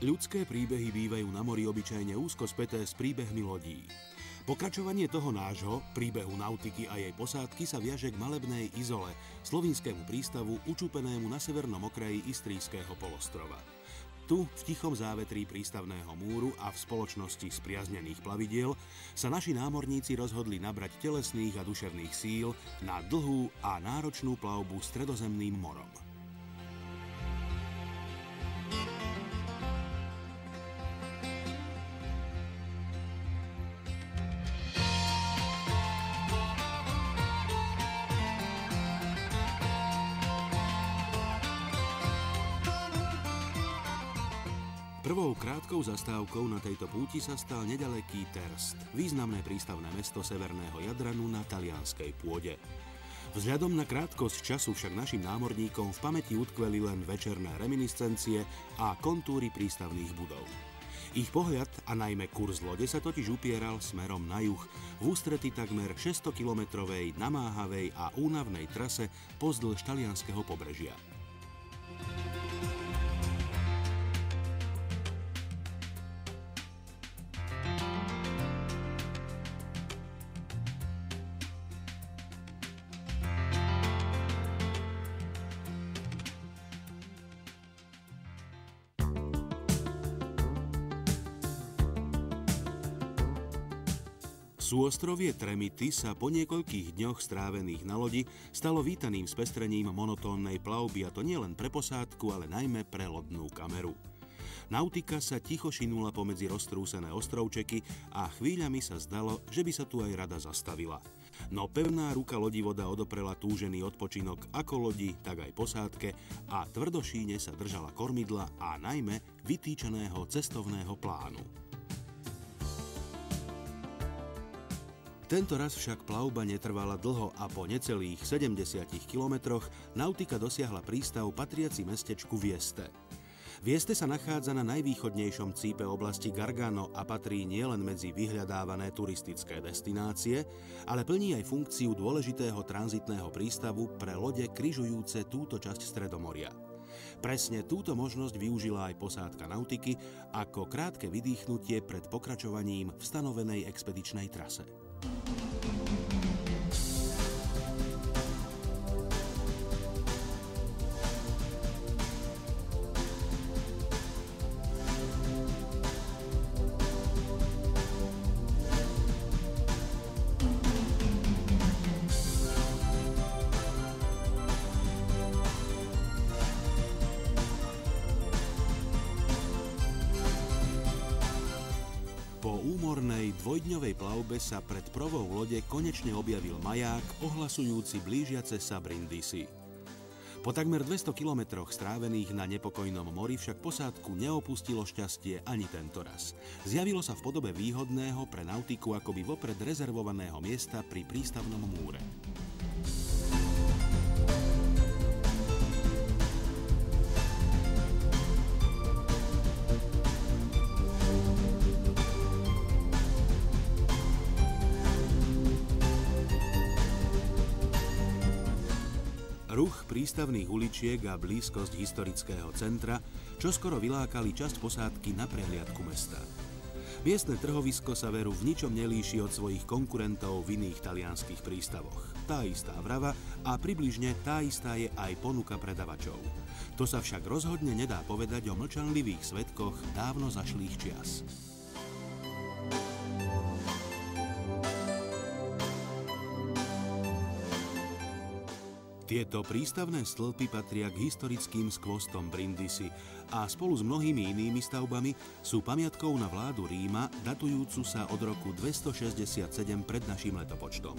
Ľudské príbehy bývajú na mori obyčajne úzko späté s príbehmi lodí. Pokračovanie toho nášho, príbehu nautiky a jej posádky sa viaže k malebnej Izole, slovinskému prístavu učúpenému na severnom okraji Istrijského polostrova. Tu, v tichom závetrí prístavného múru a v spoločnosti spriaznených plavidiel, sa naši námorníci rozhodli nabrať telesných a duševných síl na dlhú a náročnú plavbu Stredozemným morom. Prvou krátkou zastávkou na tejto púti sa stal nedaleký Terst, významné prístavné mesto severného Jadranu na talianskej pôde. Vzhľadom na krátkosť času však našim námorníkom v pamäti utkveli len večerné reminiscencie a kontúry prístavných budov. Ich pohľad a najmä kurz lode sa totiž upieral smerom na juh, v ústrety takmer 600-kilometrovej namáhavej a únavnej trase pozdĺž talianskeho pobrežia. Súostrovie Tremity sa po niekoľkých dňoch strávených na lodi stalo vítaným spestrením monotónnej plavby, a to nielen pre posádku, ale najmä pre lodnú kameru. Nautika sa ticho šinula pomedzi roztrúsené ostrovčeky a chvíľami sa zdalo, že by sa tu aj rada zastavila. No pevná ruka lodivoda odoprela túžený odpočinok ako lodi, tak aj posádke a tvrdošíne sa držala kormidla a najmä vytýčeného cestovného plánu. Tento raz však plavba netrvala dlho a po necelých 70 kilometroch nautika dosiahla prístav patriaci mestečku Vieste. Vieste sa nachádza na najvýchodnejšom cípe oblasti Gargano a patrí nielen medzi vyhľadávané turistické destinácie, ale plní aj funkciu dôležitého tranzitného prístavu pre lode križujúce túto časť Stredomoria. Presne túto možnosť využila aj posádka nautiky ako krátke vydýchnutie pred pokračovaním v stanovenej expedičnej trase. Po úmornej dvojdňovej plavbe sa pred provou lode konečne objavil maják ohlasujúci blížiace sa Brindisi. Po takmer 200 kilometroch strávených na nepokojnom mori však posádku neopustilo šťastie ani tento raz. Zjavilo sa v podobe výhodného pre nautiku akoby vopred rezervovaného miesta pri prístavnom múre. Ruch prístavných uličiek a blízkosť historického centra čoskoro vylákali časť posádky na prehliadku mesta. Miestne trhovisko sa veru v ničom nelíši od svojich konkurentov v iných talianskych prístavoch. Tá istá vrava a približne tá istá je aj ponuka predavačov. To sa však rozhodne nedá povedať o mlčanlivých svedkoch dávno zašlých čias. Tieto prístavné stĺpy patria k historickým skvostom Brindisi a spolu s mnohými inými stavbami sú pamiatkou na vládu Ríma, datujúcu sa od roku 267 pred naším letopočtom.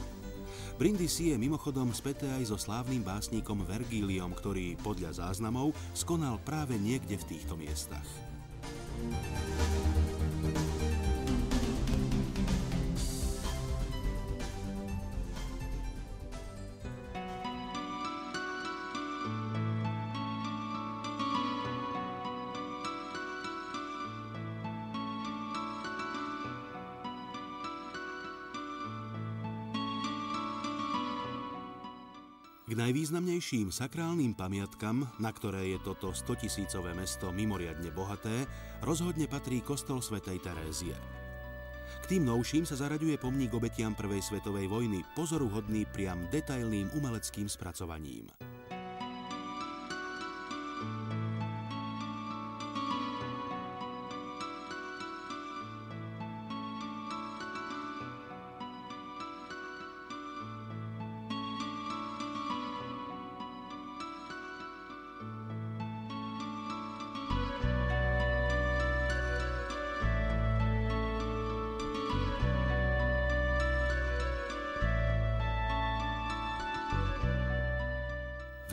Brindisi je mimochodom späté aj so slávnym básnikom Vergíliom, ktorý podľa záznamov skonal práve niekde v týchto miestach. K najvýznamnejším sakrálnym pamiatkam, na ktoré je toto 100-tisícové mesto mimoriadne bohaté, rozhodne patrí kostol svätej Terézie. K tým novším sa zaraďuje pomník obetiam Prvej svetovej vojny, pozoruhodný priam detailným umeleckým spracovaním.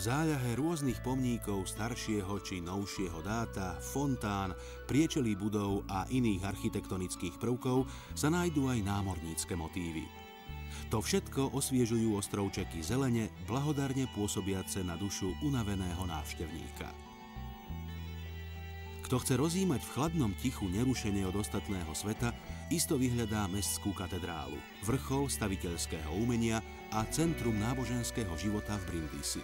V záľahe rôznych pomníkov staršieho či novšieho dáta, fontán, priečelí budov a iných architektonických prvkov sa nájdú aj námornícke motívy. To všetko osviežujú ostrovčeky zelene, blahodárne pôsobiace na dušu unaveného návštevníka. Kto chce rozímať v chladnom tichu nerušene od ostatného sveta, isto vyhľadá mestskú katedrálu, vrchol staviteľského umenia a centrum náboženského života v Brindisi.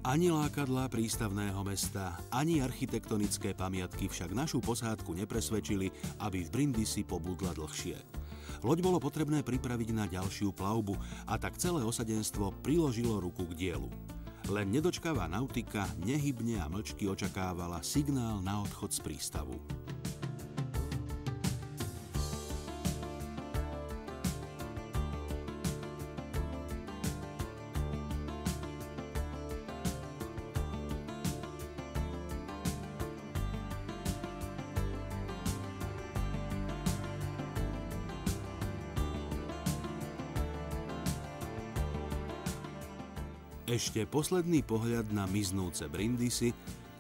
Ani lákadlá prístavného mesta, ani architektonické pamiatky však našu posádku nepresvedčili, aby v Brindisi pobudla dlhšie. Loď bolo potrebné pripraviť na ďalšiu plavbu a tak celé osadenstvo priložilo ruku k dielu. Len nedočkavá nautika nehybne a mlčky očakávala signál na odchod z prístavu. Ešte posledný pohľad na miznúce Brindisi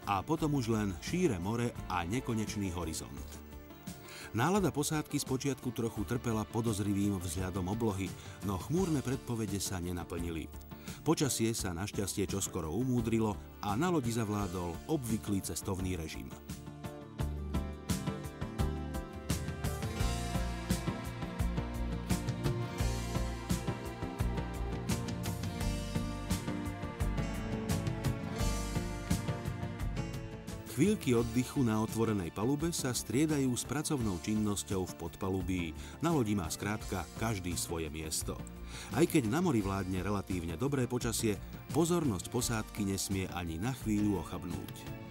a potom už len šíre more a nekonečný horizont. Nálada posádky spočiatku trochu trpela podozrivým vzhľadom oblohy, no chmúrne predpovede sa nenaplnili. Počasie sa našťastie čoskoro umúdrilo a na lodi zavládol obvyklý cestovný režim. Chvíľky oddychu na otvorenej palube sa striedajú s pracovnou činnosťou v podpalubí. Na lodi má skrátka každý svoje miesto. Aj keď na mori vládne relatívne dobré počasie, pozornosť posádky nesmie ani na chvíľu ochabnúť.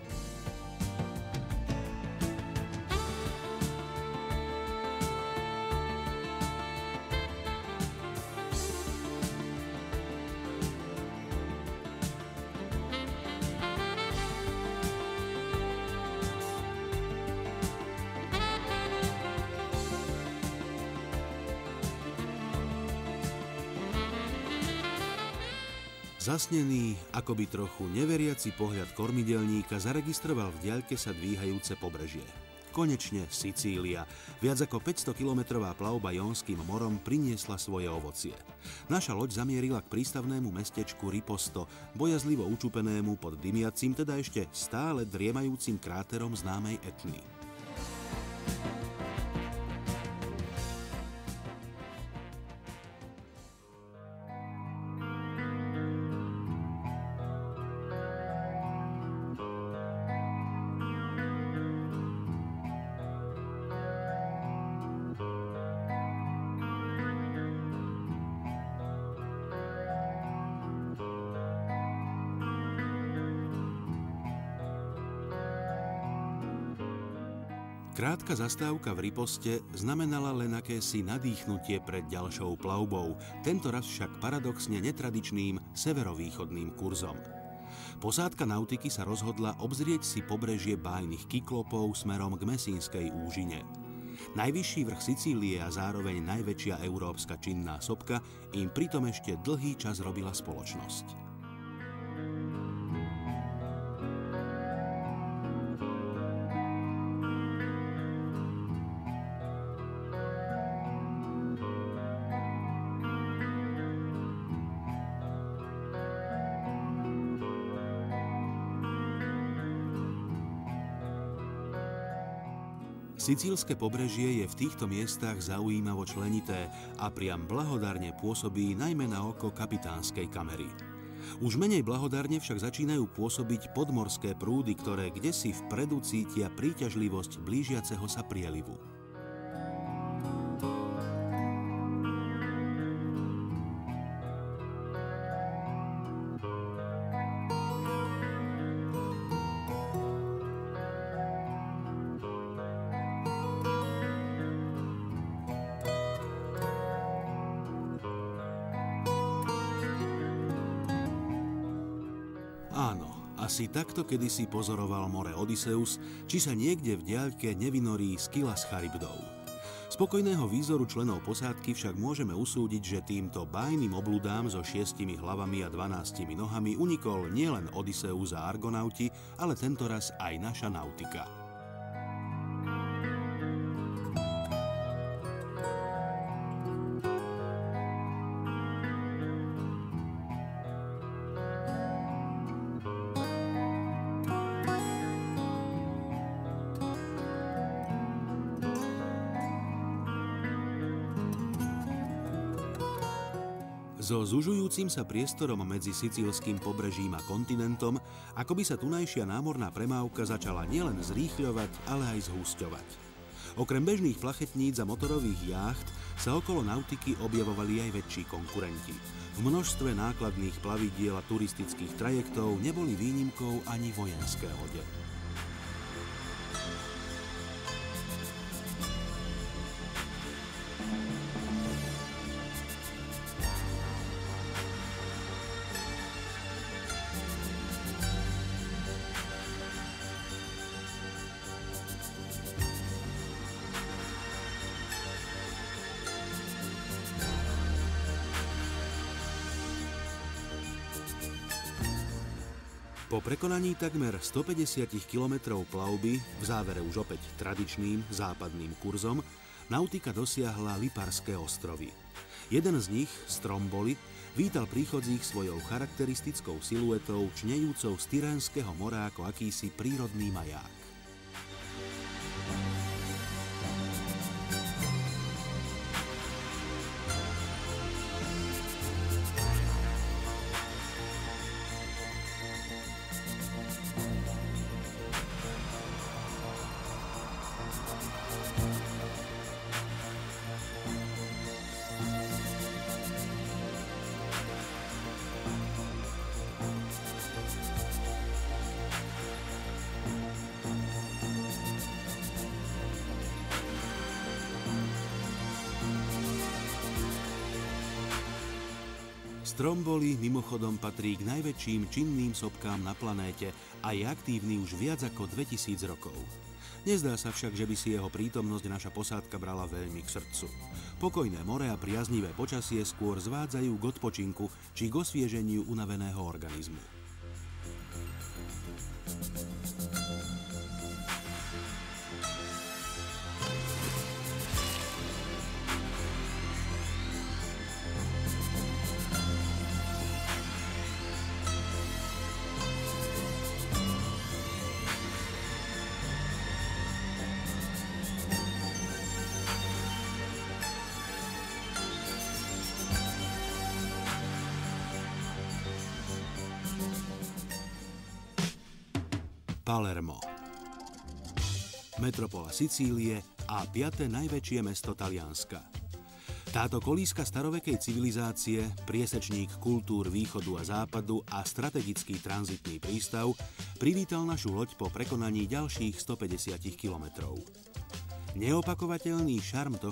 Zasnený, akoby trochu neveriaci pohľad kormidelníka zaregistroval v diaľke sa dvíhajúce pobrežie. Konečne Sicília. Viac ako 500-kilometrová plavba Jónskym morom priniesla svoje ovocie. Naša loď zamierila k prístavnému mestečku Riposto, bojazlivo učupenému pod dymiacim, teda ešte stále driemajúcim kráterom známej Etny. Krátka zastávka v Riposte znamenala len akési nadýchnutie pred ďalšou plavbou, tentoraz však paradoxne netradičným severovýchodným kurzom. Posádka nautiky sa rozhodla obzrieť si pobrežie bájnych Kyklopov smerom k Mesínskej úžine. Najvyšší vrch Sicílie a zároveň najväčšia európska činná sopka im pritom ešte dlhý čas robila spoločnosť. Sicílske pobrežie je v týchto miestach zaujímavo členité a priam blahodárne pôsobí najmä na oko kapitánskej kamery. Už menej blahodárne však začínajú pôsobiť podmorské prúdy, ktoré kdesi vpredu cítia príťažlivosť blížiaceho sa prielivu. Áno, asi takto kedysi pozoroval more Odysseus, či sa niekde v diaľke nevynorí Skylla s Charybdou. Spokojného výzoru členov posádky však môžeme usúdiť, že týmto bájnym obludám so 6 hlavami a 12 nohami unikol nielen Odysseus a Argonauti, ale tentoraz aj naša nautika. So zužujúcim sa priestorom medzi sicílskym pobrežím a kontinentom, ako by sa tunajšia námorná premávka začala nielen zrýchľovať, ale aj zhusťovať. Okrem bežných plachetníc a motorových jácht sa okolo nautiky objavovali aj väčší konkurenti. V množstve nákladných plavidiel a turistických trajektov neboli výnimkou ani vojenské lode. Po prekonaní takmer 150 kilometrov plavby, v závere už opäť tradičným západným kurzom, nautika dosiahla Liparské ostrovy. Jeden z nich, Stromboli, vítal príchodzích svojou charakteristickou siluetou čnejúcou z Tyrénskeho mora ako akýsi prírodný maják. Stromboli mimochodom patrí k najväčším činným sopkám na planéte a je aktívny už viac ako 2000 rokov. Nezdá sa však, že by si jeho prítomnosť naša posádka brala veľmi k srdcu. Pokojné more a priaznivé počasie skôr zvádzajú k odpočinku či k osvieženiu unaveného organizmu. Palermo. Metropola Sicílie a 5. najväčšie mesto Talianska. Táto kolíska starovekej civilizácie, priesečník kultúr východu a západu a strategický tranzitný prístav privítal našu loď po prekonaní ďalších 150 kilometrov. Neopakovateľný šarm tohto